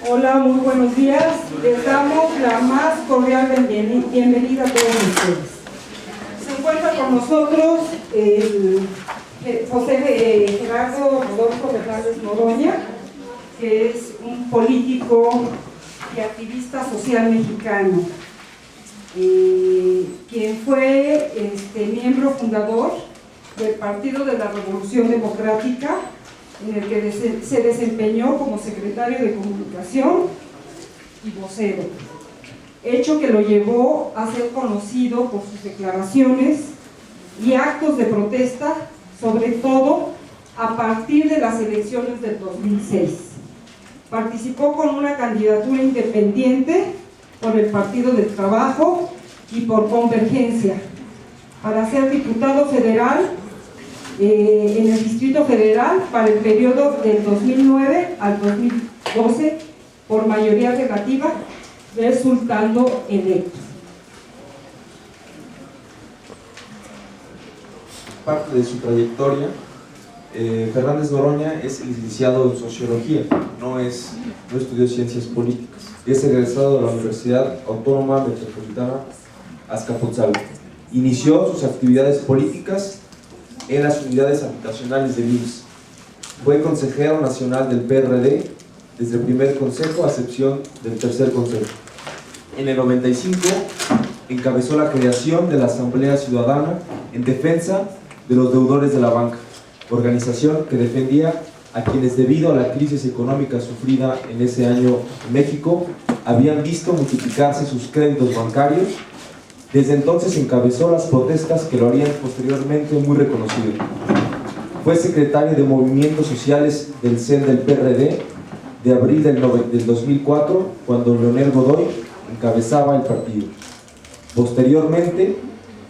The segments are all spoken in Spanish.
Hola, muy buenos días. Les damos la más cordial bienvenida a todos ustedes. Se encuentra con nosotros el José Gerardo Rodolfo Fernández Noroña, que es un político y activista social mexicano, quien fue miembro fundador del Partido de la Revolución Democrática, en el que se desempeñó como secretario de Comunicación y vocero, hecho que lo llevó a ser conocido por sus declaraciones y actos de protesta, sobre todo a partir de las elecciones del 2006. Participó con una candidatura independiente por el Partido del Trabajo y por Convergencia para ser diputado federal en el Distrito Federal para el periodo del 2009 al 2012 por mayoría relativa, resultando electo. Parte de su trayectoria, Fernández Noroña es licenciado en Sociología, no estudió Ciencias Políticas. Es egresado de la Universidad Autónoma Metropolitana Azcapotzalco. Inició sus actividades políticas en las unidades habitacionales del IMSS. Fue consejero nacional del PRD desde el primer consejo a excepción del tercer consejo. En el 95 encabezó la creación de la Asamblea Ciudadana en defensa de los deudores de la banca, organización que defendía a quienes, debido a la crisis económica sufrida en ese año en México, habían visto multiplicarse sus créditos bancarios. Desde entonces encabezó las protestas que lo harían posteriormente muy reconocido. Fue secretario de Movimientos Sociales del CEN del PRD de abril del 2004, cuando Leonel Godoy encabezaba el partido. Posteriormente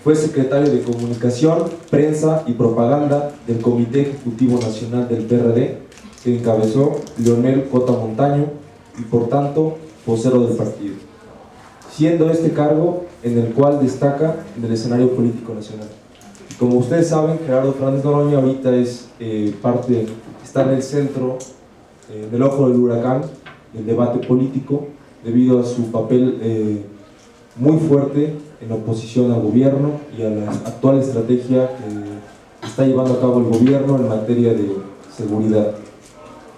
fue secretario de Comunicación, Prensa y Propaganda del Comité Ejecutivo Nacional del PRD, que encabezó Leonel Cota Montaño, y por tanto vocero del partido, siendo este cargo en el cual destaca en el escenario político nacional. Y como ustedes saben, Gerardo Fernández Noroña ahorita está en el centro del ojo del huracán del debate político, debido a su papel muy fuerte en oposición al gobierno y a la actual estrategia que está llevando a cabo el gobierno en materia de seguridad.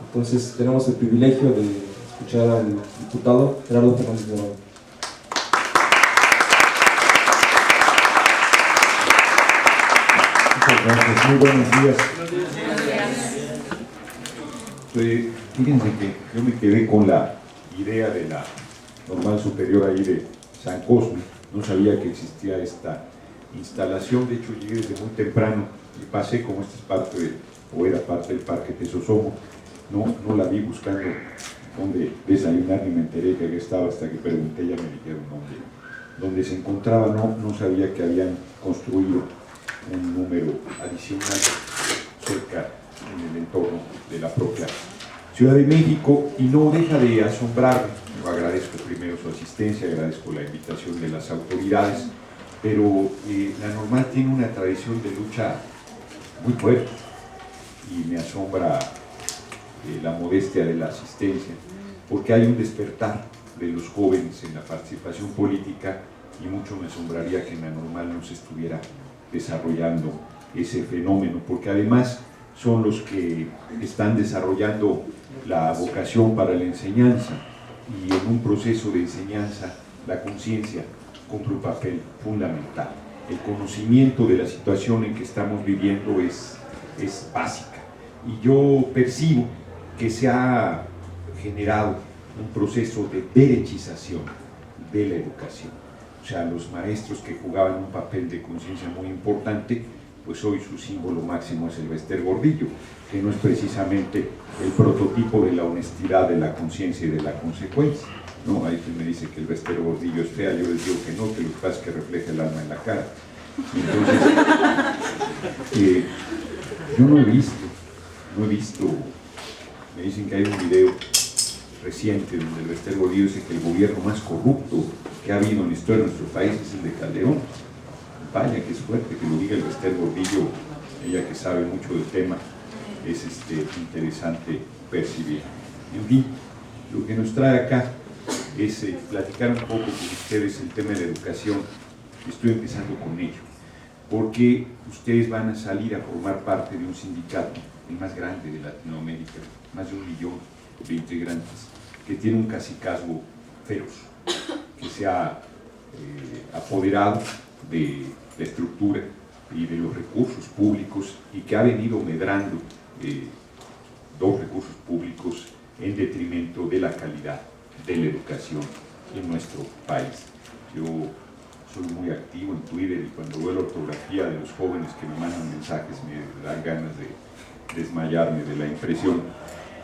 Entonces tenemos el privilegio de escuchar al diputado Gerardo Fernández Noroña. Gracias, muy buenos días. Fíjense que yo me quedé con la idea de la Normal Superior ahí de San Cosme. No sabía que existía esta instalación. De hecho, llegué desde muy temprano y pasé, como esta es parte era parte del Parque Tesosomo. No la vi buscando dónde desayunar, ni me enteré que estaba hasta que pregunté, ya me dijeron dónde se encontraba. No sabía que habían construido un número adicional cerca en el entorno de la propia Ciudad de México, y no deja de asombrarme. Yo agradezco primero su asistencia, agradezco la invitación de las autoridades, pero la Normal tiene una tradición de lucha muy fuerte y me asombra la modestia de la asistencia, porque hay un despertar de los jóvenes en la participación política, y mucho me asombraría que en la Normal no se estuviera desarrollando ese fenómeno, porque además son los que están desarrollando la vocación para la enseñanza, y en un proceso de enseñanza la conciencia cumple un papel fundamental. El conocimiento de la situación en que estamos viviendo es básica, y yo percibo que se ha generado un proceso de derechización de la educación. O sea, los maestros que jugaban un papel de conciencia muy importante, pues hoy su símbolo máximo es el Bester Gordillo, que no es precisamente el prototipo de la honestidad, de la conciencia y de la consecuencia. No, hay quien me dice que el Bester Gordillo es fea, yo les digo que no, que lo que pasa es que refleja el alma en la cara. Entonces, yo no he visto, me dicen que hay un video reciente donde el Bester Gordillo dice que el gobierno más corrupto que ha habido en la historia de nuestro país es el de Calderón. Vaya que es fuerte que lo diga el Bester Gordillo, ella que sabe mucho del tema, es interesante percibir. En fin, Lo que nos trae acá es platicar un poco con ustedes el tema de la educación. Estoy empezando con ello, porque ustedes van a salir a formar parte de un sindicato, el más grande de Latinoamérica, más de 1 millón de integrantes, que tiene un cacicazgo feroz, que se ha apoderado de la estructura y de los recursos públicos y que ha venido medrando los recursos públicos en detrimento de la calidad de la educación en nuestro país. Yo soy muy activo en Twitter y cuando veo la ortografía de los jóvenes que me mandan mensajes me dan ganas de desmayarme de la impresión,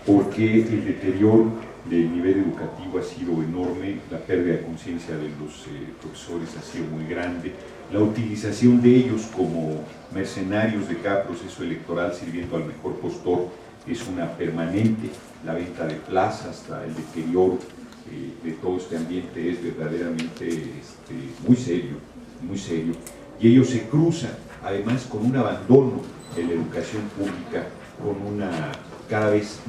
porque el deterioro del nivel educativo ha sido enorme, la pérdida de conciencia de los profesores ha sido muy grande, la utilización de ellos como mercenarios de cada proceso electoral sirviendo al mejor postor es una permanente, la venta de plazas, el deterioro de todo este ambiente es verdaderamente muy serio, y ello se cruza además con un abandono de la educación pública, con una cada vez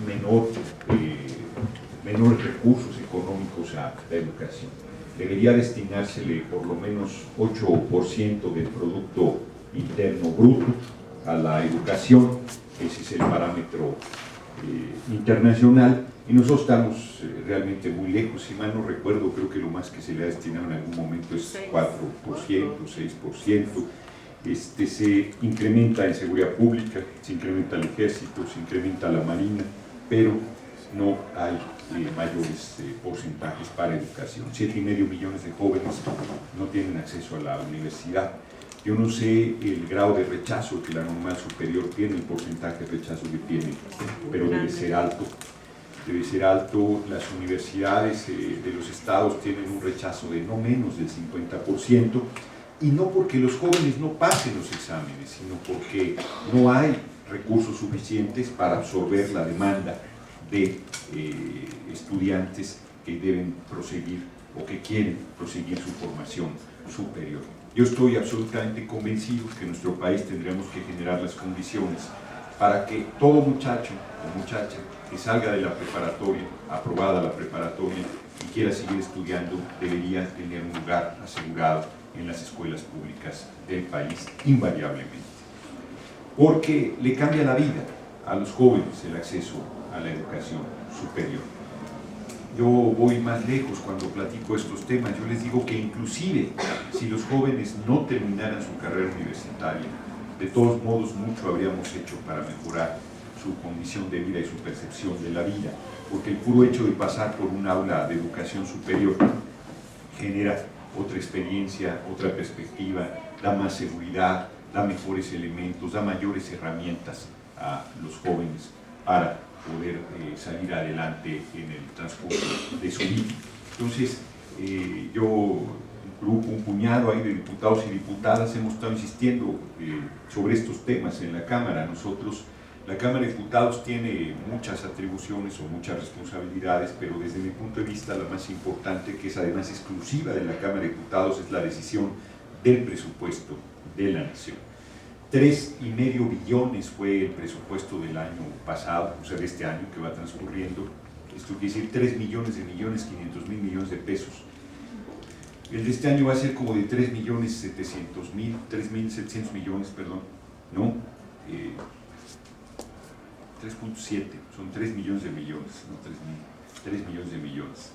menores recursos económicos a la educación. Debería destinársele por lo menos 8% del Producto Interno Bruto a la educación, ese es el parámetro internacional, y nosotros estamos realmente muy lejos. Si mal no recuerdo, creo que lo más que se le ha destinado en algún momento es 4%, 6%. Se incrementa en seguridad pública, se incrementa el ejército, se incrementa la marina, pero no hay mayores porcentajes para educación. 7,5 millones de jóvenes no tienen acceso a la universidad. Yo no sé el grado de rechazo que la normal superior tiene, el porcentaje de rechazo que tiene, pero debe ser alto. Debe ser alto. Las universidades de los estados tienen un rechazo de no menos del 50%, y no porque los jóvenes no pasen los exámenes, sino porque no hay recursos suficientes para absorber la demanda de estudiantes que deben proseguir o que quieren proseguir su formación superior. Yo estoy absolutamente convencido que en nuestro país tendríamos que generar las condiciones para que todo muchacho o muchacha que salga de la preparatoria, aprobada la preparatoria, y quiera seguir estudiando, debería tener un lugar asegurado en las escuelas públicas del país, invariablemente. Porque le cambia la vida a los jóvenes el acceso a la educación superior. Yo voy más lejos cuando platico estos temas. Yo les digo que inclusive si los jóvenes no terminaran su carrera universitaria, de todos modos mucho habríamos hecho para mejorar su condición de vida y su percepción de la vida, porque el puro hecho de pasar por un aula de educación superior genera otra experiencia, otra perspectiva, da más seguridad, da mejores elementos, da mayores herramientas a los jóvenes para poder salir adelante en el transcurso de su vida. Entonces, yo, un puñado ahí de diputados y diputadas, hemos estado insistiendo sobre estos temas en la Cámara. Nosotros, la Cámara de Diputados tiene muchas atribuciones o muchas responsabilidades, pero desde mi punto de vista la más importante, que es además exclusiva de la Cámara de Diputados, es la decisión del presupuesto de la Nación. 3,5 billones fue el presupuesto del año pasado, o sea, de este año que va transcurriendo. Esto quiere decir 3 millones de millones, 500 mil millones de pesos. El de este año va a ser como de 3,7 millones, perdón, ¿no? 3.7, son 3 millones de millones, no 3 millones de millones,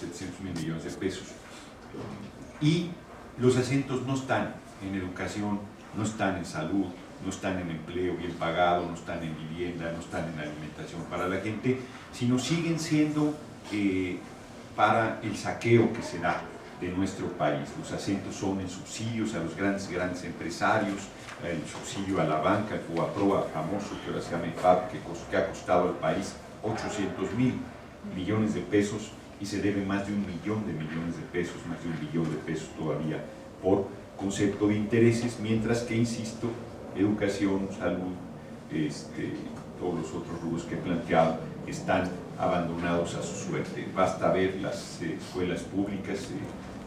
700 mil millones de pesos. Y los acentos no están en educación, no están en salud, no están en empleo bien pagado, no están en vivienda, no están en alimentación para la gente, sino siguen siendo para el saqueo que se da de nuestro país. Los acentos son en subsidios a los grandes empresarios, el subsidio a la banca, el FOBAPROA famoso, que ahora se llama IFAP, que ha costado al país 800 mil millones de pesos, y se debe más de 1 millón de millones de pesos, más de 1 billón de pesos todavía por concepto de intereses, mientras que, insisto, educación, salud, todos los otros rubros que he planteado están abandonados a su suerte. Basta ver las escuelas públicas,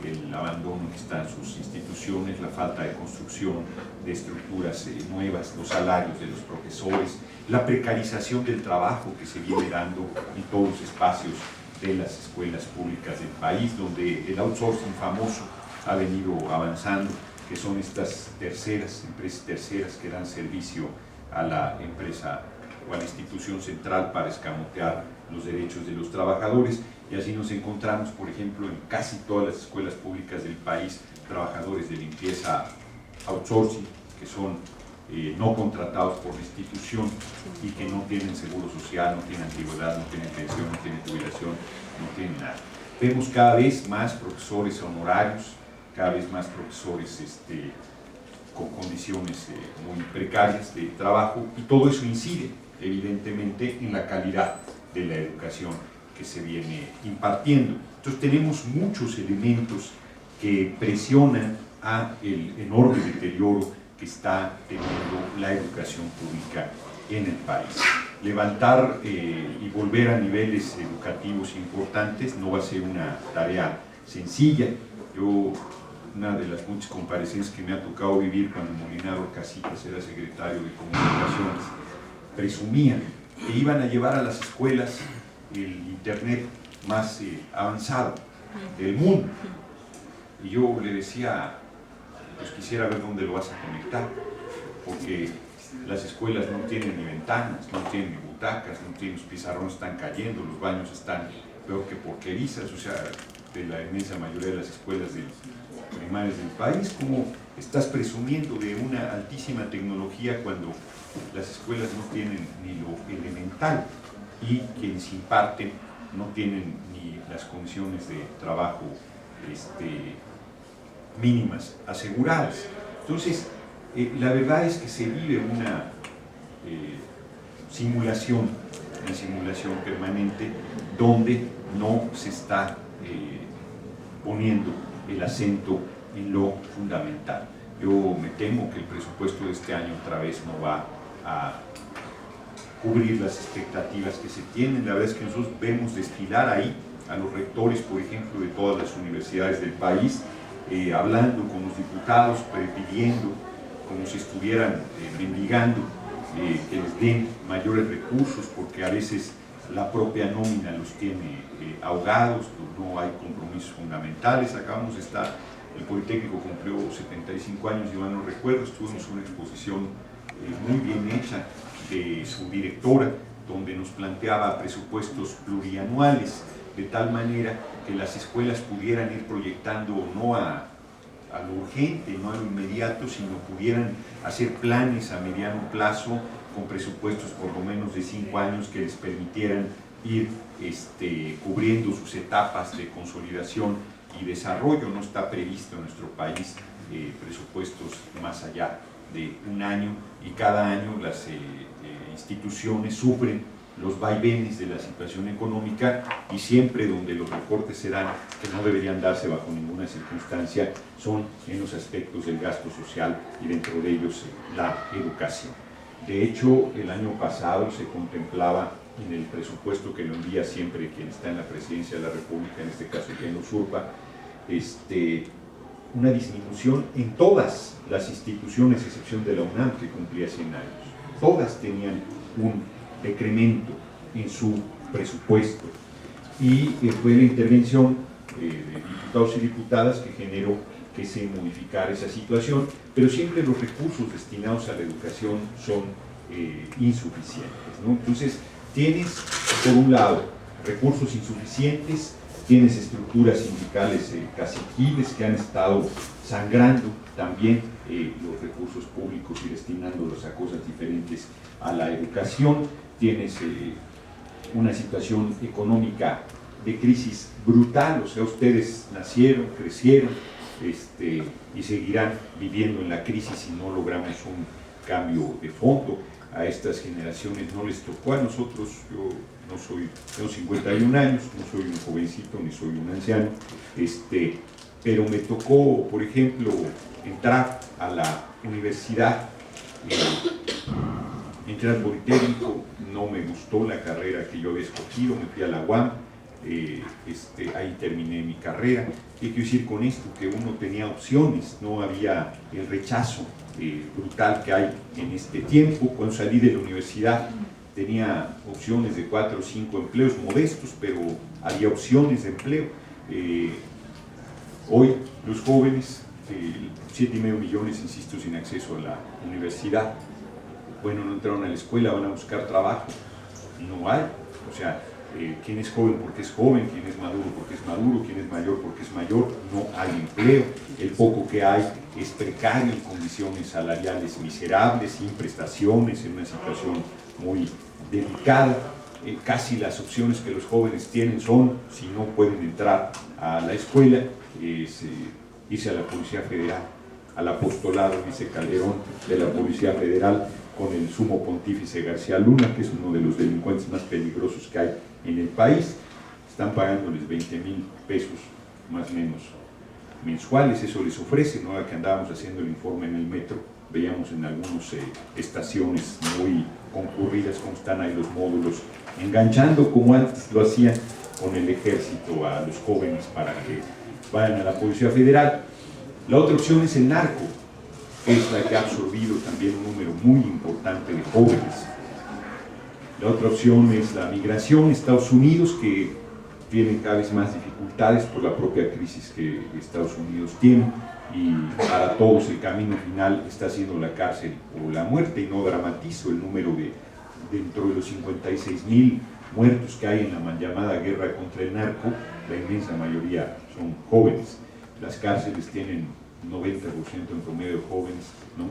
el abandono que está en sus instituciones, la falta de construcción de estructuras nuevas, los salarios de los profesores, la precarización del trabajo que se viene dando en todos los espacios de las escuelas públicas del país, donde el outsourcing famoso ha venido avanzando, que son estas empresas terceras que dan servicio a la empresa o a la institución central para escamotear los derechos de los trabajadores. Y así nos encontramos, por ejemplo, en casi todas las escuelas públicas del país, trabajadores de limpieza outsourcing, que son no contratados por la institución y que no tienen seguro social, no tienen antigüedad, no tienen pensión, no tienen jubilación, no tienen nada. Vemos cada vez más profesores honorarios, cada vez más profesores con condiciones muy precarias de trabajo, y todo eso incide evidentemente en la calidad de la educación que se viene impartiendo. Entonces tenemos muchos elementos que presionan a el enorme deterioro que está teniendo la educación pública en el país. Levantar y volver a niveles educativos importantes no va a ser una tarea sencilla. Una de las muchas comparecencias que me ha tocado vivir cuando Molinaro Casillas era secretario de Comunicaciones, presumía que iban a llevar a las escuelas el internet más avanzado del mundo. Y yo le decía, pues quisiera ver dónde lo vas a conectar, porque las escuelas no tienen ni ventanas, no tienen ni butacas, no tienen, los pizarrones están cayendo, los baños están peor que porquerizas, o sea, de la inmensa mayoría de las escuelas primarias del país. ¿Cómo estás presumiendo de una altísima tecnología cuando las escuelas no tienen ni lo elemental y quienes imparten no tienen ni las condiciones de trabajo mínimas aseguradas? Entonces, la verdad es que se vive una simulación permanente donde no se está poniendo el acento en lo fundamental. Yo me temo que el presupuesto de este año otra vez no va a cubrir las expectativas que se tienen. La verdad es que nosotros vemos desfilar ahí a los rectores, por ejemplo, de todas las universidades del país, hablando con los diputados, pidiendo, como si estuvieran mendigando, que les den mayores recursos, porque a veces la propia nómina los tiene ahogados, no hay compromisos fundamentales. Acabamos de estar, el Politécnico cumplió 75 años, yo no recuerdo, estuvimos en una exposición muy bien hecha de su directora, donde nos planteaba presupuestos plurianuales, de tal manera que las escuelas pudieran ir proyectando no a lo urgente, no a lo inmediato, sino pudieran hacer planes a mediano plazo con presupuestos por lo menos de 5 años que les permitieran ir cubriendo sus etapas de consolidación y desarrollo. No está previsto en nuestro país presupuestos más allá de un año, y cada año las instituciones sufren los vaivenes de la situación económica, y siempre donde los recortes se dan, que no deberían darse bajo ninguna circunstancia, son en los aspectos del gasto social y dentro de ellos la educación. De hecho, el año pasado se contemplaba en el presupuesto que lo envía siempre quien está en la presidencia de la República, en este caso quien lo usurpa, una disminución en todas las instituciones, a excepción de la UNAM, que cumplía 100 años. Todas tenían un decremento en su presupuesto, y fue la intervención de diputados y diputadas que generó que se modificara esa situación, pero siempre los recursos destinados a la educación son insuficientes, ¿no? Entonces tienes, por un lado, recursos insuficientes, tienes estructuras sindicales caciquiles que han estado sangrando también los recursos públicos y destinándolos a cosas diferentes a la educación, tienes una situación económica de crisis brutal, o sea, ustedes nacieron, crecieron y seguirán viviendo en la crisis si no logramos un cambio de fondo. A estas generaciones no les tocó, a nosotros, yo no soy, tengo 51 años, no soy un jovencito ni soy un anciano, pero me tocó, por ejemplo, entrar a la universidad, entré al Politécnico, no me gustó la carrera que yo había escogido, me fui a la UAM, ahí terminé mi carrera. ¿Qué quiero decir con esto? Que uno tenía opciones, no había el rechazo brutal que hay en este tiempo. Cuando salí de la universidad tenía opciones de 4 o 5 empleos modestos, pero había opciones de empleo. Hoy los jóvenes, 7,5 millones, insisto, sin acceso a la universidad, bueno, no entraron a la escuela, van a buscar trabajo, no hay. O sea, quién es joven porque es joven, quién es maduro porque es maduro, quién es mayor porque es mayor, no hay empleo. El poco que hay es precario, en condiciones salariales miserables, sin prestaciones, en una situación muy delicada. Casi las opciones que los jóvenes tienen son, si no pueden entrar a la escuela, irse a la Policía Federal, al apostolado, dice Calderón, de la Policía Federal, con el sumo pontífice García Luna, que es uno de los delincuentes más peligrosos que hay en el país. Están pagándoles 20,000 pesos más o menos mensuales, eso les ofrece, ¿no? Que andábamos haciendo el informe en el metro, veíamos en algunas estaciones muy concurridas cómo están ahí los módulos, enganchando como antes lo hacían con el ejército a los jóvenes para que vayan a la Policía Federal. La otra opción es el narco, que es la que ha absorbido también un número muy importante de jóvenes. La otra opción es la migración a Estados Unidos, que tiene cada vez más dificultades por la propia crisis que Estados Unidos tiene, y para todos el camino final está siendo la cárcel o la muerte, y no dramatizo el número de dentro de los 56,000 muertos que hay en la mal llamada guerra contra el narco, la inmensa mayoría son jóvenes. Las cárceles tienen 90% en promedio de jóvenes, ¿no?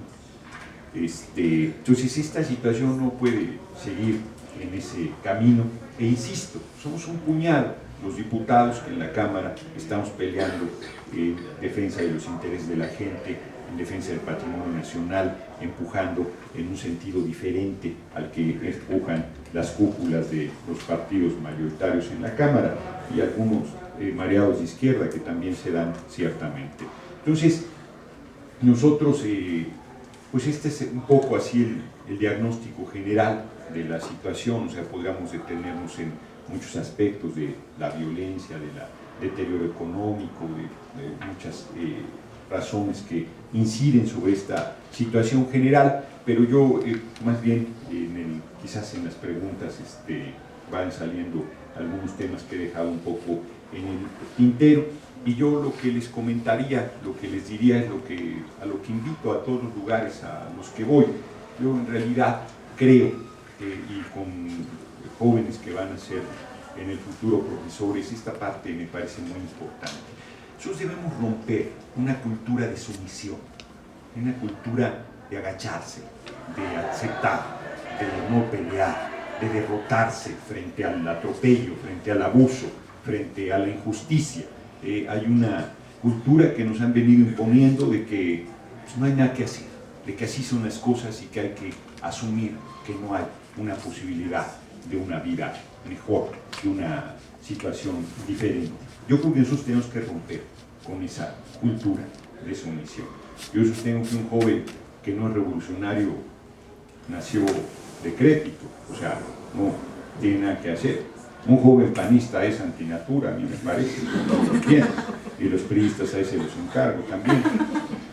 Entonces esta situación no puede seguir en ese camino, e insisto, somos un puñado los diputados que en la Cámara estamos peleando en defensa de los intereses de la gente, en defensa del patrimonio nacional, empujando en un sentido diferente al que empujan las cúpulas de los partidos mayoritarios en la Cámara y algunos mareados de izquierda que también se dan ciertamente. Entonces, nosotros, pues este es un poco así el diagnóstico general de la situación. O sea, podríamos detenernos en muchos aspectos de la violencia, del deterioro económico, de muchas razones que inciden sobre esta situación general, pero yo más bien quizás en las preguntas van saliendo algunos temas que he dejado un poco en el tintero, y yo lo que les comentaría, lo que les diría es a lo que invito a todos los lugares a los que voy. Yo en realidad creo, y con jóvenes que van a ser en el futuro profesores, esta parte me parece muy importante. Nosotros debemos romper una cultura de sumisión, una cultura de agacharse, de aceptar, de no pelear, de derrotarse frente al atropello, frente al abuso, frente a la injusticia. Hay una cultura que nos han venido imponiendo de que pues, no hay nada que hacer, de que así son las cosas y que hay que asumir que no hay una posibilidad de una vida mejor, de una situación diferente. Yo creo que nosotros tenemos que romper con esa cultura de sumisión. Yo sostengo que un joven que no es revolucionario nació decrépito, o sea, no tiene nada que hacer. Un joven panista es antinatura, a mí me parece, bien, y los priistas a ese los encargo también.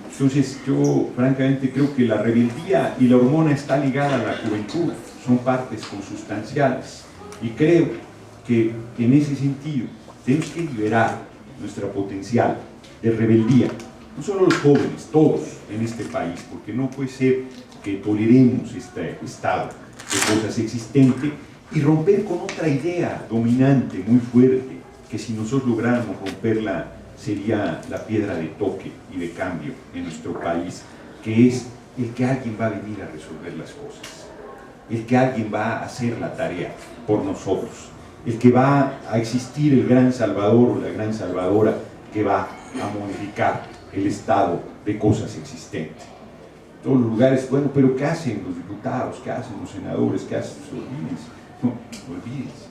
Entonces yo francamente creo que la rebeldía y la hormona está ligada a la juventud, son partes consustanciales, y creo que en ese sentido tenemos que liberar nuestra potencial de rebeldía, no solo los jóvenes, todos en este país, porque no puede ser que toleremos este estado de cosas existente y romper con otra idea dominante, muy fuerte, que si nosotros lográramos romperla sería la piedra de toque y de cambio en nuestro país, que es el que alguien va a venir a resolver las cosas, el que alguien va a hacer la tarea por nosotros, el que va a existir el gran salvador o la gran salvadora que va a modificar el estado de cosas existentes. Todos los lugares, bueno, pero ¿qué hacen los diputados? ¿Qué hacen los senadores? ¿Qué hacen los olvides? No, olvídense.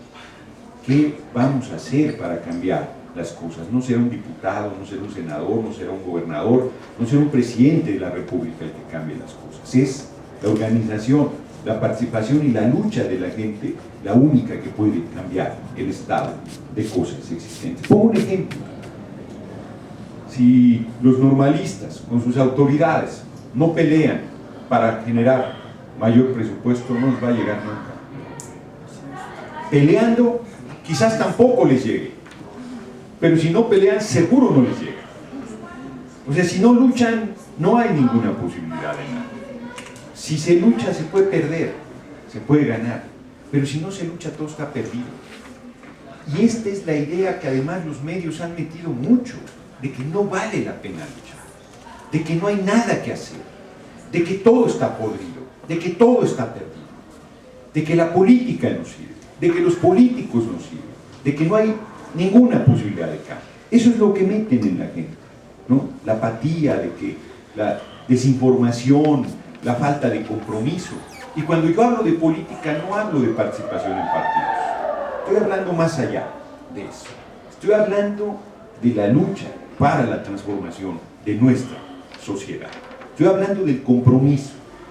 ¿Qué vamos a hacer para cambiar las cosas? No será un diputado, no será un senador, no será un gobernador, no será un presidente de la República el que cambie las cosas. Es la organización, la participación y la lucha de la gente la única que puede cambiar el estado de cosas existentes. Pongo un ejemplo. Si los normalistas con sus autoridades no pelean para generar mayor presupuesto, no nos va a llegar nunca. Peleando, quizás tampoco les llegue. Pero si no pelean, seguro no les llega. O sea, si no luchan, no hay ninguna posibilidad de nada. Si se lucha, se puede perder, se puede ganar. Pero si no se lucha, todo está perdido. Y esta es la idea que además los medios han metido mucho, de que no vale la pena luchar, de que no hay nada que hacer, de que todo está podrido, de que todo está perdido, de que la política no sirve, de que los políticos no sirven, de que no hay ninguna posibilidad de cambio. Eso es lo que meten en la gente, ¿no? La apatía, de que la desinformación, la falta de compromiso. Y cuando yo hablo de política, no hablo de participación en partidos. Estoy hablando más allá de eso. Estoy hablando de la lucha para la transformación de nuestra sociedad. Estoy hablando del compromiso.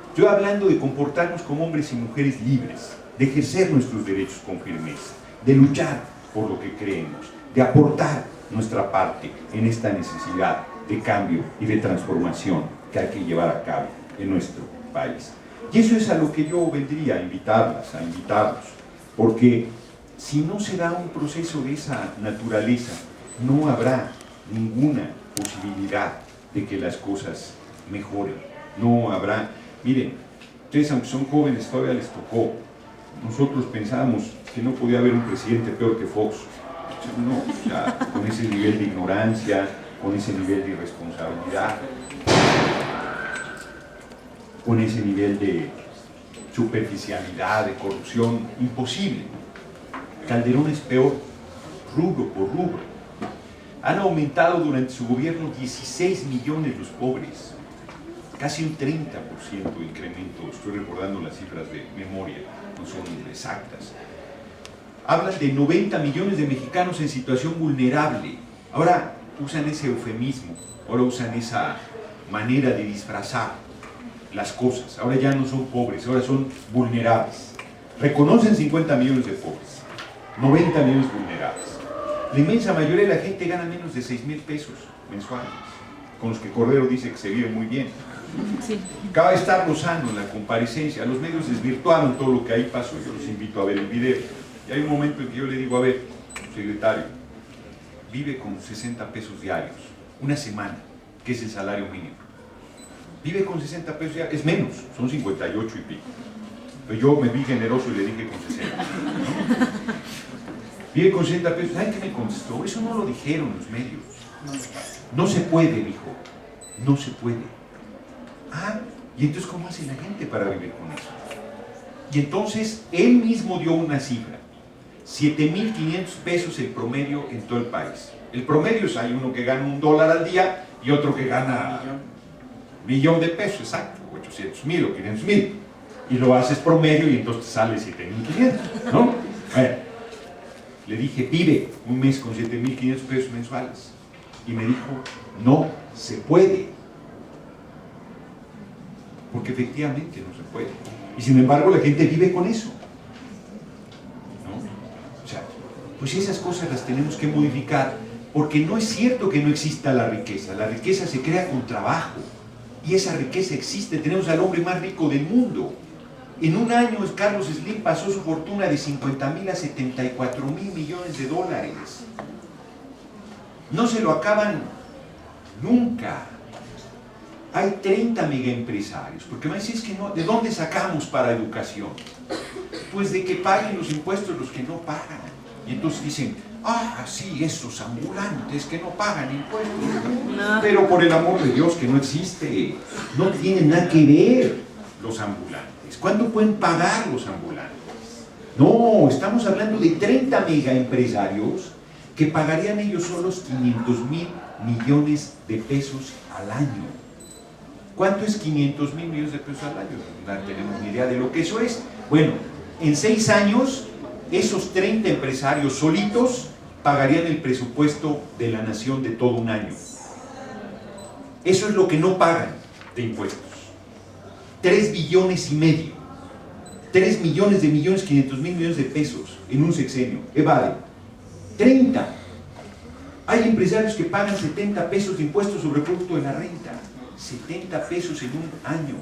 Estoy hablando de comportarnos como hombres y mujeres libres, de ejercer nuestros derechos con firmeza, de luchar por lo que creemos, de aportar nuestra parte en esta necesidad de cambio y de transformación que hay que llevar a cabo en nuestro país. Y eso es a lo que yo vendría a invitarlos, porque si no se da un proceso de esa naturaleza, no habrá ninguna posibilidad de que las cosas mejoren. No habrá... Miren, ustedes aunque son jóvenes todavía les tocó. Nosotros pensábamos que no podía haber un presidente peor que Fox. No, o sea, con ese nivel de ignorancia, con ese nivel de irresponsabilidad, con ese nivel de superficialidad, de corrupción, imposible. Calderón es peor, rubro por rubro. Han aumentado durante su gobierno 16 millones los pobres, casi un 30% de incremento. Estoy recordando las cifras de memoria, no son exactas. Hablan de 90 millones de mexicanos en situación vulnerable. Ahora usan ese eufemismo, ahora usan esa manera de disfrazar las cosas. Ahora ya no son pobres, ahora son vulnerables. Reconocen 50 millones de pobres, 90 millones vulnerables. La inmensa mayoría de la gente gana menos de 6,000 pesos mensuales, con los que Cordero dice que se vive muy bien. Sí. Acaba de estar Lozano en la comparecencia, los medios desvirtuaron todo lo que ahí pasó, yo los invito a ver el video. Y hay un momento en que yo le digo, a ver, secretario, vive con 60 pesos diarios, una semana, que es el salario mínimo. Vive con 60 pesos diarios, es menos, son 58 y pico. Pero yo me vi generoso y le dije con 60. ¿No? Vive con 60 pesos, ¿saben qué me contestó? Eso no lo dijeron los medios. No se puede, dijo, no se puede. Ah, y entonces ¿cómo hace la gente para vivir con eso? Y entonces él mismo dio una cifra, 7,500 pesos el promedio en todo el país. El promedio es, hay uno que gana $1 al día y otro que gana millón de pesos, exacto, 800,000 o 500,000. Y lo haces promedio y entonces te sale 7,500, ¿no? Le dije, vive un mes con 7,500 pesos mensuales. Y me dijo, no se puede. Porque efectivamente no se puede. Y sin embargo la gente vive con eso, ¿no? O sea, pues esas cosas las tenemos que modificar, porque no es cierto que no exista la riqueza se crea con trabajo, y esa riqueza existe. Tenemos al hombre más rico del mundo. En un año Carlos Slim pasó su fortuna de 50,000 a 74,000 millones de dólares. No se lo acaban nunca. Hay 30 megaempresarios, porque me dicen, es que no, ¿de dónde sacamos para educación? Pues de que paguen los impuestos los que no pagan. Y entonces dicen, ah, sí, esos ambulantes que no pagan impuestos. No. Pero por el amor de Dios, que no existe. No tienen nada que ver los ambulantes. ¿Cuándo pueden pagar los ambulantes? No, estamos hablando de 30 megaempresarios que pagarían ellos solos 500,000 millones de pesos al año. ¿Cuánto es 500,000 millones de pesos al año? No tenemos ni idea de lo que eso es. Bueno, en 6 años, esos 30 empresarios solitos pagarían el presupuesto de la nación de todo un año. Eso es lo que no pagan de impuestos. 3,5 billones. 3 millones de millones, 500,000 millones de pesos en un sexenio. Evade. 30. Hay empresarios que pagan 70 pesos de impuestos sobre el producto de la renta. 70 pesos en un año.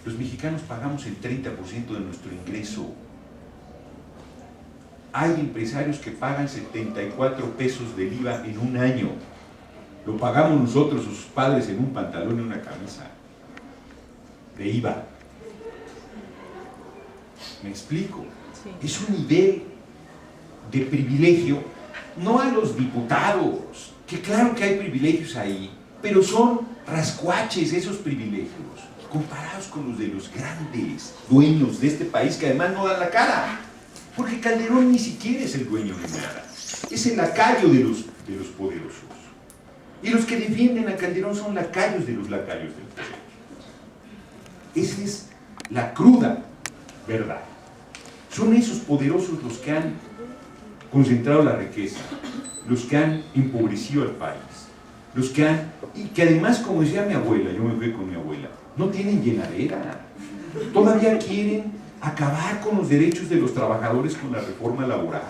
Los mexicanos pagamos el 30% de nuestro ingreso. hay empresarios que pagan 74 pesos del IVA en un año. Lo pagamos nosotros, sus padres, en un pantalón y una camisa de IVA. ¿Me explico? Sí. Es un nivel de privilegio, no a los diputados, que claro que hay privilegios ahí, pero son rascuaches esos privilegios, comparados con los de los grandes dueños de este país, que además no dan la cara, porque Calderón ni siquiera es el dueño de nada, es el lacayo de los poderosos. Y los que defienden a Calderón son lacayos de los lacayos del poder. Esa es la cruda verdad. Son esos poderosos los que han concentrado la riqueza, los que han empobrecido al país, los que han, y que además, como decía mi abuela, yo me fui con mi abuela, no tienen llenadera, todavía quieren acabar con los derechos de los trabajadores con la reforma laboral,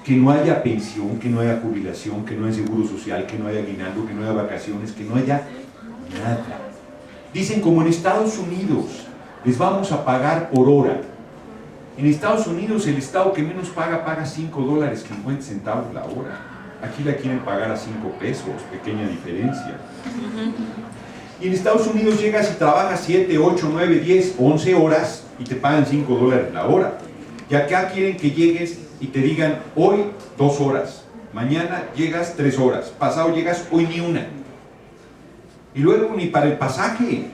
que no haya pensión, que no haya jubilación, que no haya seguro social, que no haya aguinaldo, que no haya vacaciones, que no haya nada. Dicen, como en Estados Unidos, les vamos a pagar por hora. En Estados Unidos el estado que menos paga $5.50 la hora. Aquí la quieren pagar a 5 pesos, pequeña diferencia. Y en Estados Unidos llegas y trabajas 7, 8, 9, 10, 11 horas y te pagan $5 la hora. Y acá quieren que llegues y te digan, hoy 2 horas, mañana llegas 3 horas, pasado llegas hoy ni una. Y luego ni para el pasaje.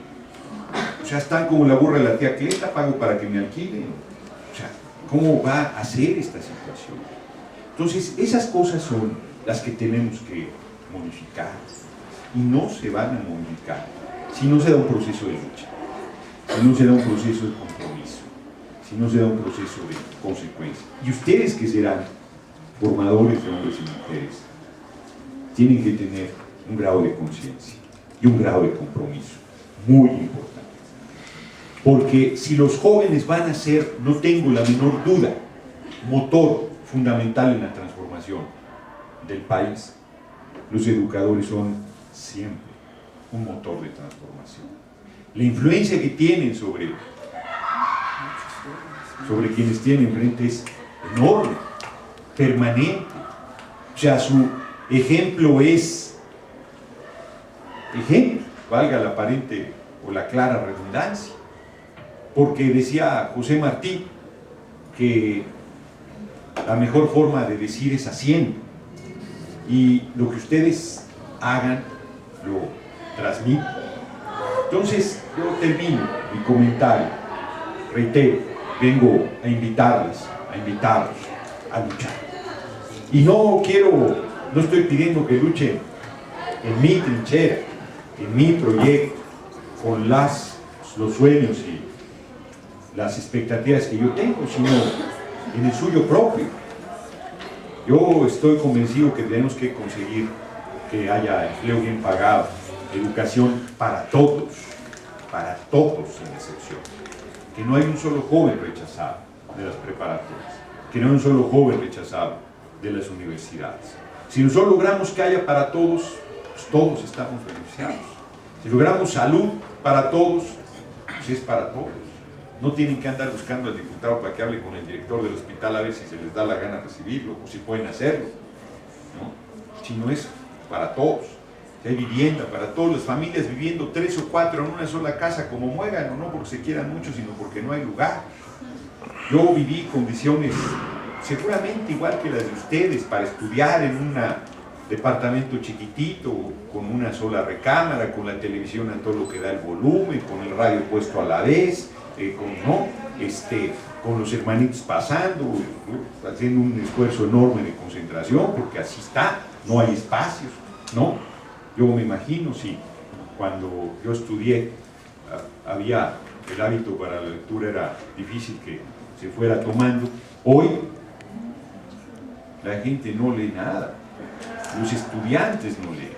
O sea, están como la burra de la tía Cleta, pago para que me alquilen. O sea, ¿cómo va a ser esta situación? Entonces, esas cosas son las que tenemos que modificar. Y no se van a modificar si no se da un proceso de lucha, si no se da un proceso de compromiso, si no se da un proceso de consecuencia. Y ustedes, que serán formadores de hombres y mujeres, tienen que tener un grado de conciencia y un grado de compromiso muy importante. Porque si los jóvenes van a ser, no tengo la menor duda, motor fundamental en la transformación del país, los educadores son siempre un motor de transformación. La influencia que tienen sobre quienes tienen enfrente es enorme, permanente. O sea, su ejemplo es ejemplo, valga la aparente o la clara redundancia. Porque decía José Martí que la mejor forma de decir es haciendo, y lo que ustedes hagan lo transmiten. Entonces yo termino mi comentario, reitero, vengo a invitarlos a luchar, y no estoy pidiendo que luchen en mi trinchera, en mi proyecto, con los sueños y las expectativas que yo tengo, sino en el suyo propio. Yo estoy convencido que tenemos que conseguir que haya empleo bien pagado, educación para todos sin excepción, que no hay un solo joven rechazado de las preparatorias, que no hay un solo joven rechazado de las universidades. Si nosotros logramos que haya para todos, pues todos estamos beneficiados. Si logramos salud para todos, pues es para todos. No tienen que andar buscando al diputado para que hable con el director del hospital a ver si se les da la gana recibirlo o si pueden hacerlo, ¿no? Si no es para todos. Si hay vivienda para todas las familias viviendo 3 o 4 en una sola casa como muegan, no porque se quieran mucho, sino porque no hay lugar. Yo viví condiciones seguramente igual que las de ustedes para estudiar en un departamento chiquitito, con una sola recámara, con la televisión a todo lo que da el volumen, con el radio puesto a la vez, con los hermanitos pasando, haciendo un esfuerzo enorme de concentración, porque así está, no hay espacios, ¿no? Yo me imagino si cuando yo estudié había el hábito para la lectura, era difícil que se fuera tomando. Hoy la gente no lee nada, los estudiantes no leen,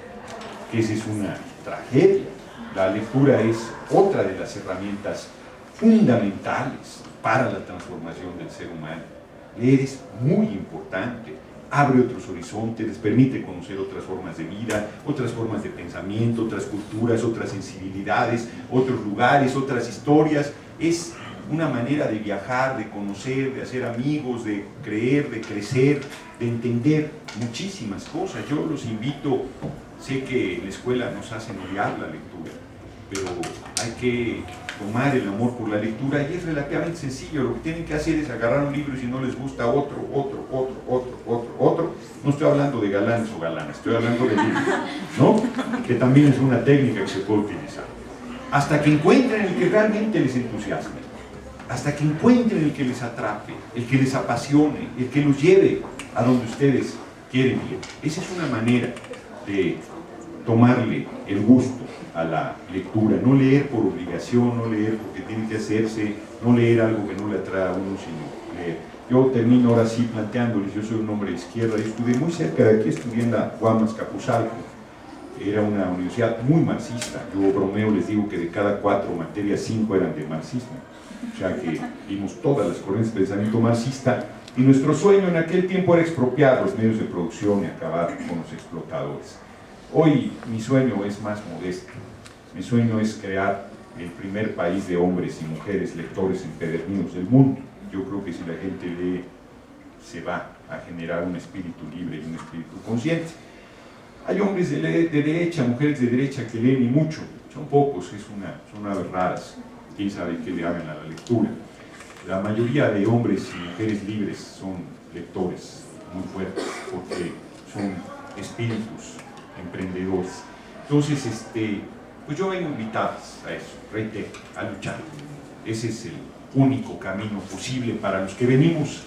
que esa es una tragedia. La lectura es otra de las herramientas fundamentales para la transformación del ser humano. Leer es muy importante, abre otros horizontes, les permite conocer otras formas de vida, otras formas de pensamiento, otras culturas, otras sensibilidades, otros lugares, otras historias. Es una manera de viajar, de conocer, de hacer amigos, de creer, de crecer, de entender muchísimas cosas. Yo los invito, sé que en la escuela nos hacen odiar la lectura, pero hay que tomar el amor por la lectura y es relativamente sencillo. Lo que tienen que hacer es agarrar un libro y si no les gusta otro. No estoy hablando de galanes o galanas, estoy hablando de libros, ¿no? Que también es una técnica que se puede utilizar. Hasta que encuentren el que realmente les entusiasme, hasta que encuentren el que les atrape, el que les apasione, el que los lleve a donde ustedes quieren ir. Esa es una manera de tomarle el gusto a la lectura, no leer por obligación, no leer porque tiene que hacerse, no leer algo que no le atrae a uno, sino leer. Yo termino ahora sí planteándoles, yo soy un hombre de izquierda y estudié muy cerca de aquí, estudié en la Guamas Capuzalco, era una universidad muy marxista. Yo bromeo, les digo que de cada 4 materias, 5 eran de marxismo, o sea que vimos todas las corrientes de pensamiento marxista y nuestro sueño en aquel tiempo era expropiar los medios de producción y acabar con los explotadores. Hoy mi sueño es más modesto, mi sueño es crear el primer país de hombres y mujeres lectores empedernidos del mundo. Yo creo que si la gente lee, se va a generar un espíritu libre y un espíritu consciente. Hay hombres de derecha, mujeres de derecha que leen y mucho, son pocos, son aves raras, quién sabe qué le hagan a la lectura. La mayoría de hombres y mujeres libres son lectores muy fuertes, porque son espíritus emprendedores. Entonces, pues yo vengo invitados a eso, reitero, a luchar. Ese es el único camino posible para los que venimos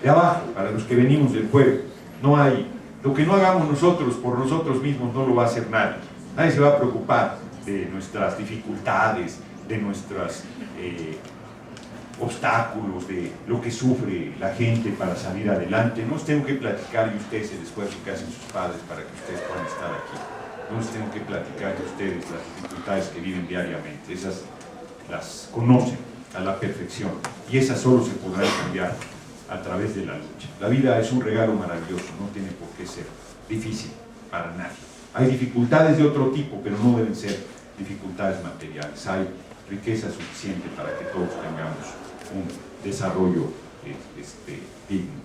de abajo, para los que venimos del pueblo. No hay, lo que no hagamos nosotros por nosotros mismos no lo va a hacer nadie. Nadie se va a preocupar de nuestras dificultades, de nuestros obstáculos, de lo que sufre la gente para salir adelante. No os tengo que platicar de ustedes el esfuerzo que hacen sus padres para que ustedes puedan estar aquí. No les tengo que platicar de ustedes las dificultades que viven diariamente. Esas las conocen a la perfección y esas solo se podrán cambiar a través de la lucha. La vida es un regalo maravilloso, no tiene por qué ser difícil para nadie. Hay dificultades de otro tipo, pero no deben ser dificultades materiales. Hay riqueza suficiente para que todos tengamos un desarrollo digno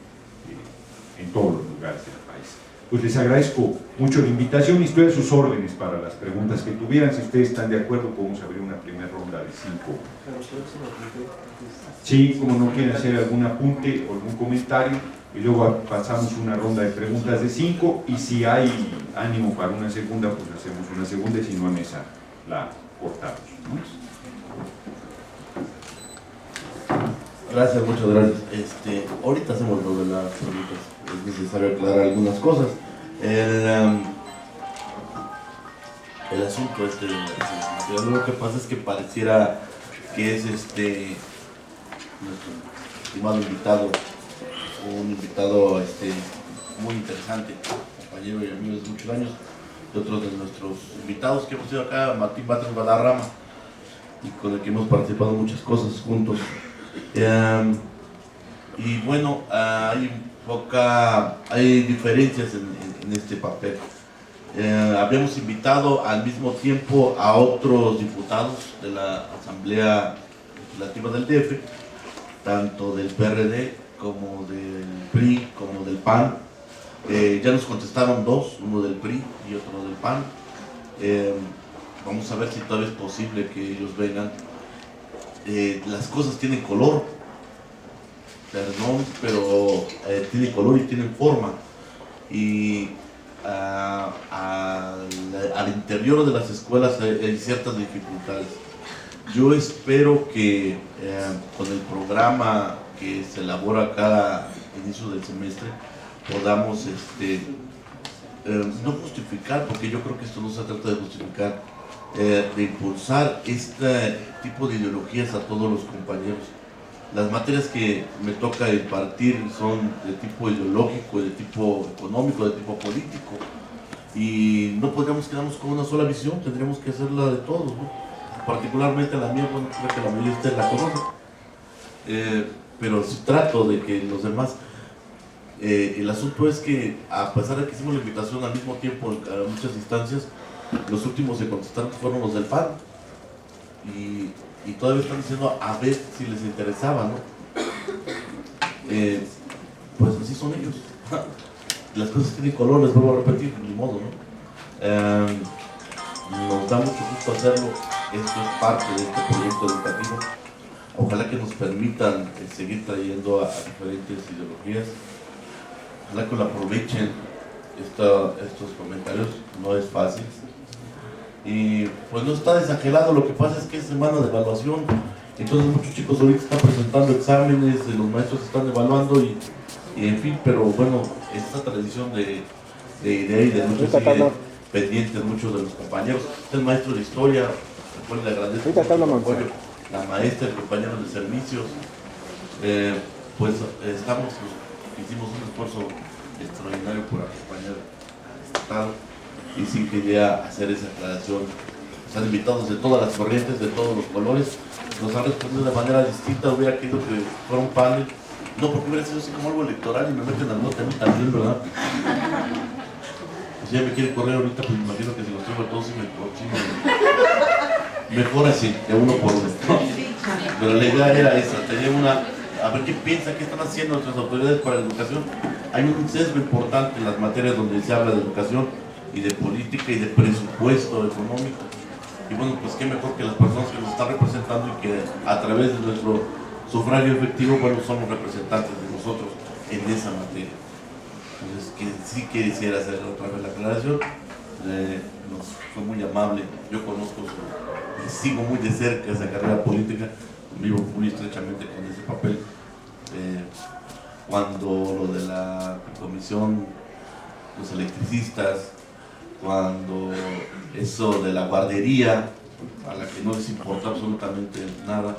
en todos los lugares del país. Pues les agradezco mucho la invitación y estoy a sus órdenes para las preguntas que tuvieran. Si ustedes están de acuerdo, podemos abrir una primera ronda de 5. Sí, como no quieren hacer algún apunte o algún comentario, y luego pasamos una ronda de preguntas de 5, y si hay ánimo para una segunda, pues hacemos una segunda, y si no, en esa la cortamos, ¿no? Gracias, muchas gracias. Ahorita hacemos lo de las preguntas. Es necesario aclarar algunas cosas. El asunto de la licenciatura, lo que pasa es que pareciera que es nuestro estimado invitado, un invitado muy interesante, compañero y amigo de muchos años, de otros de nuestros invitados que hemos tenido acá, Martín Batres Guadarrama, y con el que hemos participado en muchas cosas juntos. Y bueno, hay diferencias en este papel. Habíamos invitado al mismo tiempo a otros diputados de la Asamblea Legislativa del DF, tanto del PRD como del PRI como del PAN. Ya nos contestaron 2, uno del PRI y otro del PAN. Vamos a ver si todavía es posible que ellos vengan. Las cosas tienen color, perdón, pero tienen color y tienen forma. Y al interior de las escuelas hay ciertas dificultades. Yo espero que con el programa que se elabora cada inicio del semestre podamos no justificar, porque yo creo que esto no se trata de justificar, de impulsar este tipo de ideologías a todos los compañeros. Las materias que me toca impartir son de tipo ideológico, de tipo económico, de tipo político, y no podríamos quedarnos con una sola visión, tendríamos que hacerla de todos, ¿no? Particularmente la mía, bueno, creo que la mayoría de ustedes la conocen, pero sí trato de que los demás. El asunto es que, a pesar de que hicimos la invitación al mismo tiempo en muchas instancias, los últimos que contestaron fueron los del PAN. y todavía están diciendo a ver si les interesaba, ¿no? Pues así son ellos. Las cosas tienen color, les vuelvo a repetir, ni modo, ¿no? Nos da mucho gusto hacerlo. Esto es parte de este proyecto educativo. Ojalá que nos permitan seguir trayendo a diferentes ideologías. Ojalá que lo aprovechen estos comentarios. No es fácil. Y pues no está desangelado. Lo que pasa es que es semana de evaluación. Entonces muchos chicos ahorita están presentando exámenes, los maestros están evaluando y en fin, pero bueno, esta tradición de idea y de lucha sigue pendientes muchos de los compañeros. El maestro de historia, después le agradezco mucho el apoyo, la maestra, el compañero de servicios, pues hicimos un esfuerzo extraordinario por acompañar al Estado y sí quería hacer esa aclaración. Están invitados de todas las corrientes, de todos los colores, nos han respondido de manera distinta. Hubiera querido que fuera un panel, no porque hubiera sido así como algo electoral y me meten al norte a mí también, ¿verdad? Si ya me quiere correr ahorita, pues me imagino que si los tengo todos mejor así, de uno por uno. Pero la idea era esa, a ver qué piensa, qué están haciendo nuestras autoridades para la educación. Hay un sesgo importante en las materias donde se habla de educación y de política y de presupuesto económico. Y bueno, pues qué mejor que las personas que nos están representando y que a través de nuestro sufragio efectivo, bueno, somos representantes de nosotros en esa materia. Entonces, que sí quisiera hacer otra vez la aclaración. Nos fue muy amable. Yo conozco, sigo muy de cerca esa carrera política, vivo muy estrechamente con ese papel. Cuando lo de la comisión, los electricistas, cuando eso de la guardería, a la que no les importa absolutamente nada,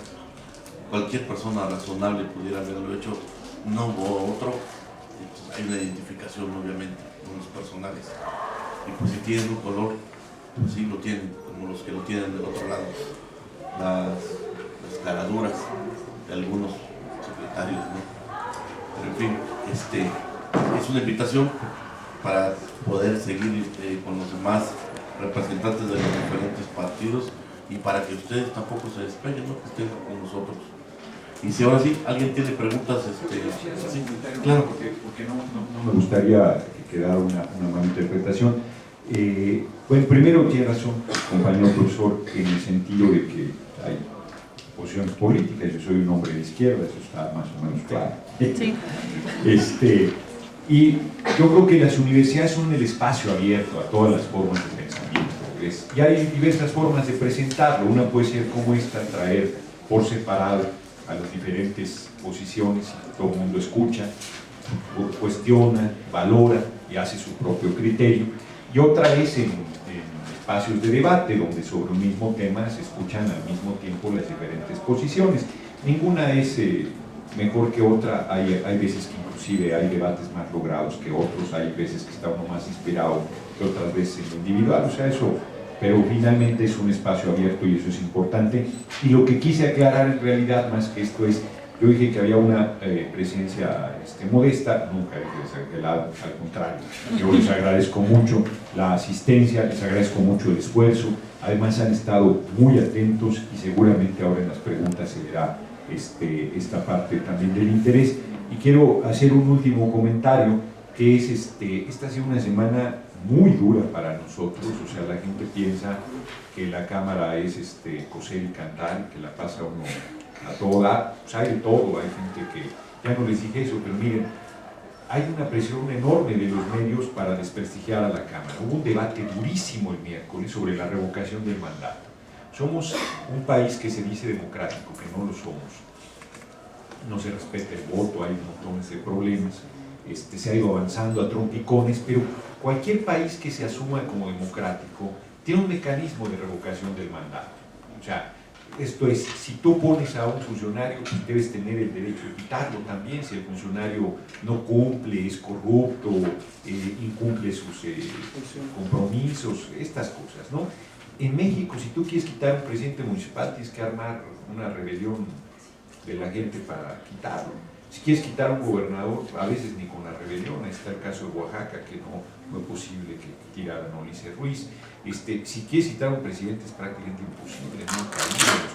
cualquier persona razonable pudiera haberlo hecho, no hubo otro. Entonces, hay una identificación obviamente con los personales, y pues si tienen un color, pues sí lo tienen, como los que lo tienen del otro lado, las caraduras de algunos secretarios, ¿no? Pero en fin, es una invitación para poder seguir con los demás representantes de los diferentes partidos y para que ustedes tampoco se despeguen, ¿no? Que estén con nosotros. Y si ahora sí, alguien tiene preguntas, sí, claro. Porque no me gustaría que quedara una mala interpretación. Bueno, primero tiene razón, compañero profesor, en el sentido de que hay posiciones políticas. Yo soy un hombre de izquierda, eso está más o menos claro. Sí. Y yo creo que las universidades son el espacio abierto a todas las formas de pensamiento. Y hay diversas formas de presentarlo. Una puede ser como esta, traer por separado a las diferentes posiciones y todo el mundo escucha, cuestiona, valora y hace su propio criterio. Y otra es en espacios de debate, donde sobre un mismo tema se escuchan al mismo tiempo las diferentes posiciones. Ninguna es mejor que otra. Hay veces que inclusive hay debates más logrados que otros, hay veces que está uno más inspirado que otras veces en lo individual, o sea, eso, pero finalmente es un espacio abierto y eso es importante. Y lo que quise aclarar en realidad, más que esto, es, yo dije que había una presencia modesta, nunca dije desangelada, al contrario. Yo les agradezco mucho la asistencia, les agradezco mucho el esfuerzo, además han estado muy atentos y seguramente ahora en las preguntas se verá esta parte también del interés. Y quiero hacer un último comentario, que es, esta ha sido una semana muy dura para nosotros. O sea, la gente piensa que la cámara es coser y cantar, que la pasa uno a todo dar. Pues hay de todo, hay gente que, ya no les dije eso, pero miren, hay una presión enorme de los medios para desprestigiar a la Cámara. Hubo un debate durísimo el miércoles sobre la revocación del mandato. Somos un país que se dice democrático, que no lo somos. No se respeta el voto, hay montones de problemas, se ha ido avanzando a trompicones, pero cualquier país que se asuma como democrático tiene un mecanismo de revocación del mandato. O sea, esto es, si tú pones a un funcionario, debes tener el derecho de quitarlo también, si el funcionario no cumple, es corrupto, incumple sus compromisos, estas cosas, ¿no? En México, si tú quieres quitar a un presidente municipal, tienes que armar una rebelión de la gente para quitarlo. Si quieres quitar a un gobernador, a veces ni con la rebelión. Ahí está el caso de Oaxaca, que no fue posible que tiraran a Ulises Ruiz. Si quieres quitar a un presidente es prácticamente imposible, ¿no?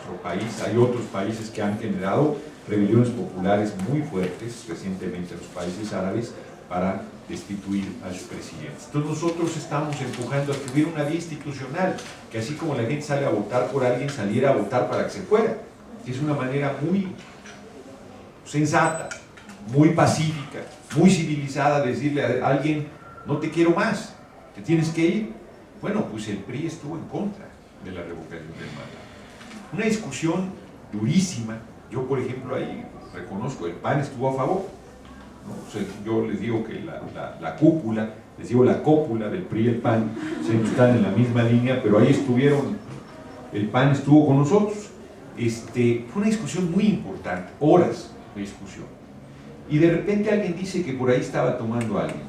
nuestro país. Hay otros países que han generado rebeliones populares muy fuertes, recientemente los países árabes, para destituir a sus presidentes. Entonces nosotros estamos empujando a que hubiera una vía institucional, que así como la gente sale a votar por alguien, saliera a votar para que se fuera. Que es una manera muy sensata, muy pacífica, muy civilizada de decirle a alguien, no te quiero más, te tienes que ir. Bueno, pues el PRI estuvo en contra de la revocación del mandato. Una discusión durísima. Yo, por ejemplo, ahí reconozco, el PAN estuvo a favor, ¿no? O sea, yo les digo que la cúpula, les digo la cópula del PRI y el PAN, siempre están en la misma línea, pero ahí estuvieron, el PAN estuvo con nosotros. Fue una discusión muy importante, horas de discusión. Y de repente alguien dice que por ahí estaba tomando alguien,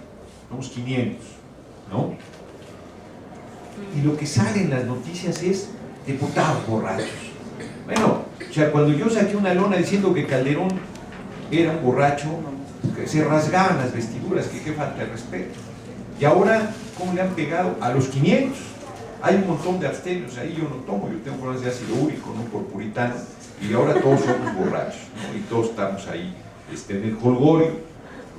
unos 500, ¿no? Y lo que sale en las noticias es diputados borrachos. Bueno, o sea, cuando yo saqué una lona diciendo que Calderón era un borracho, que se rasgaban las vestiduras, que qué falta de respeto. Y ahora, ¿cómo le han pegado? A los 500. Hay un montón de abstemios ahí, yo no tomo, yo tengo problemas de ácido úrico, no por puritano, y ahora todos somos borrachos, ¿no? Y todos estamos ahí en el jolgorio.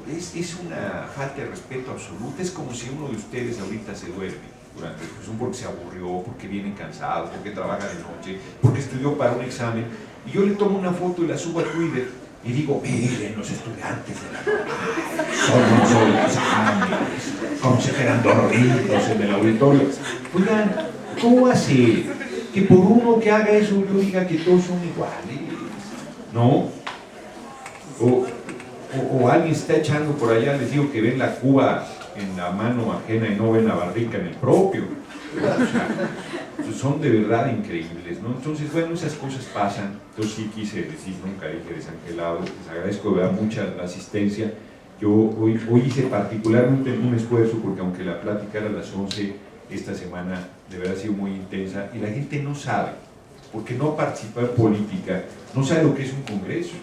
Es una falta de respeto absoluta. Es como si uno de ustedes ahorita se duerme durante la discusión porque se aburrió, porque viene cansado, porque trabaja de noche, porque estudió para un examen, y yo le tomo una foto y la subo a Twitter y digo, miren los estudiantes de la son los exámenes, cómo se quedan dormidos en el auditorio. Oigan, ¿cómo hace que por uno que haga eso yo diga que todos son iguales? ¿No? O alguien está echando por allá, les digo que ven la cuba en la mano ajena y no ven la barrica en el propio. O sea, son de verdad increíbles, ¿no? Entonces, bueno, esas cosas pasan. Entonces sí quise decir, nunca dije desangelado, les agradezco de verdad mucha la asistencia. Yo hoy hice particularmente un esfuerzo porque aunque la plática era a las 11, esta semana de verdad ha sido muy intensa y la gente no sabe, porque no participa en política, no sabe lo que es un congreso.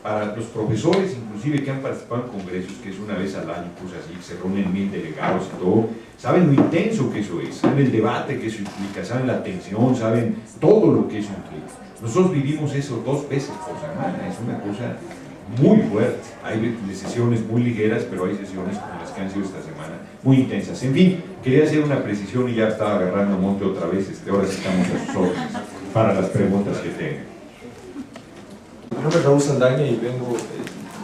Para los profesores, inclusive, que han participado en congresos, que es una vez al año, pues así, que se reúnen 1000 delegados y todo, saben lo intenso que eso es, saben el debate que eso implica, saben la tensión, saben todo lo que eso implica. Nosotros vivimos eso 2 veces por semana, es una cosa muy fuerte. Hay sesiones muy ligeras, pero hay sesiones como las que han sido esta semana, muy intensas. En fin, quería hacer una precisión y ya estaba agarrando monte otra vez, ahora sí estamos a sus órdenes para las preguntas que tengan. Mi nombre es Raúl Saldaña y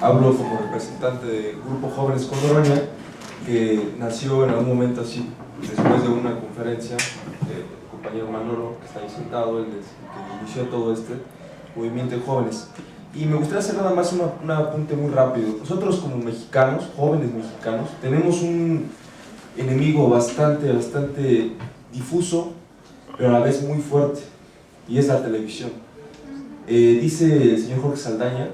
hablo como representante del Grupo Jóvenes con Noroña, que nació en algún momento así, después de una conferencia del compañero Manolo, que está ahí sentado, él es el que inició todo este movimiento de jóvenes. Y me gustaría hacer nada más un apunte muy rápido. Nosotros como mexicanos, jóvenes mexicanos, tenemos un enemigo bastante difuso, pero a la vez muy fuerte, y es la televisión. Dice el señor Jorge Saldaña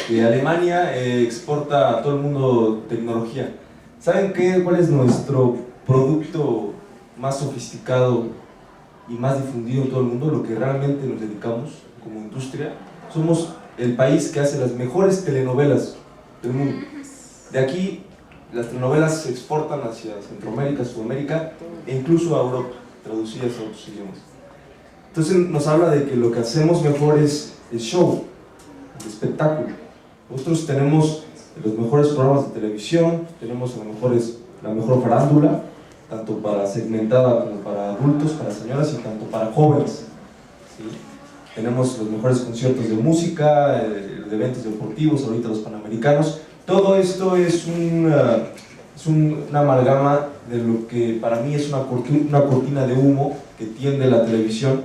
que Alemania exporta a todo el mundo tecnología. ¿Saben cuál es nuestro producto más sofisticado y más difundido en todo el mundo? Lo que realmente nos dedicamos como industria. Somos el país que hace las mejores telenovelas del mundo. De aquí las telenovelas se exportan hacia Centroamérica, Sudamérica e incluso a Europa, traducidas a otros idiomas. Entonces nos habla de que lo que hacemos mejor es el show, el espectáculo. Nosotros tenemos los mejores programas de televisión, tenemos la mejor farándula, tanto para segmentada como para adultos, para señoras y tanto para jóvenes, ¿sí? Tenemos los mejores conciertos de música, de eventos deportivos, ahorita los panamericanos. Todo esto es una amalgama de lo que para mí es una cortina de humo que tiende la televisión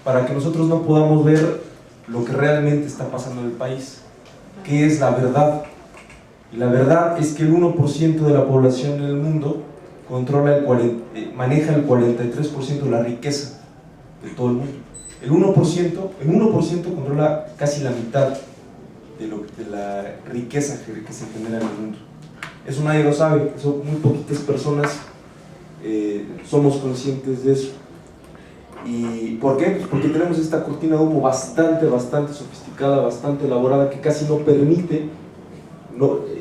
para que nosotros no podamos ver lo que realmente está pasando en el país, que es la verdad. Y la verdad es que el 1% de la población en el mundo maneja el 43% de la riqueza de todo el mundo. El 1% controla casi la mitad de la riqueza que se genera en el mundo. Eso nadie lo sabe, eso muy poquitas personas somos conscientes de eso. ¿Y por qué? Pues porque tenemos esta cortina de humo bastante sofisticada, bastante elaborada, que casi no permite,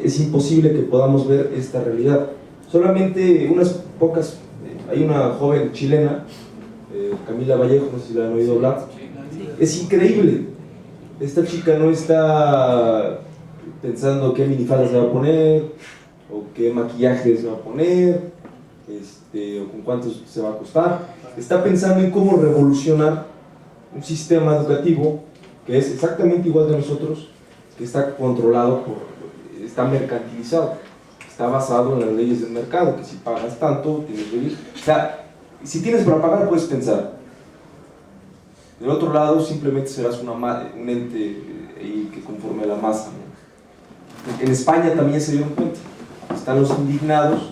es imposible que podamos ver esta realidad. Solamente unas pocas, hay una joven chilena, Camila Vallejo, no sé si la han oído hablar. Es increíble. Esta chica no está pensando qué minifalda se va a poner, o qué maquillaje se va a poner, o con cuánto se va a costar. Está pensando en cómo revolucionar un sistema educativo que es exactamente igual de nosotros, que está controlado está mercantilizado, está basado en las leyes del mercado, que si pagas tanto, tienes que vivir. O sea, si tienes para pagar, puedes pensar. Del otro lado, simplemente serás un ente que conforme a la masa, ¿no? En España también se dieron cuenta. Están los indignados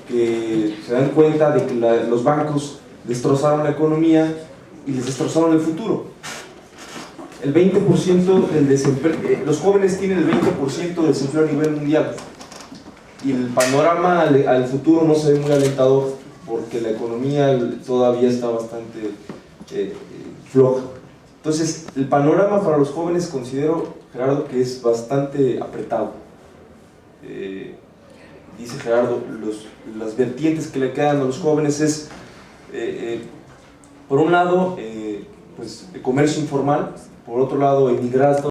que se dan cuenta de que los bancos destrozaron la economía y les destrozaron el futuro. El 20% del desempleo, los jóvenes tienen el 20% del desempleo a nivel mundial, y el panorama al futuro no se ve muy alentador porque la economía todavía está bastante floja. Entonces, el panorama para los jóvenes considero, Gerardo, que es bastante apretado. Dice Gerardo, las vertientes que le quedan a los jóvenes es, por un lado, pues, el comercio informal, por otro lado, emigrar a Estados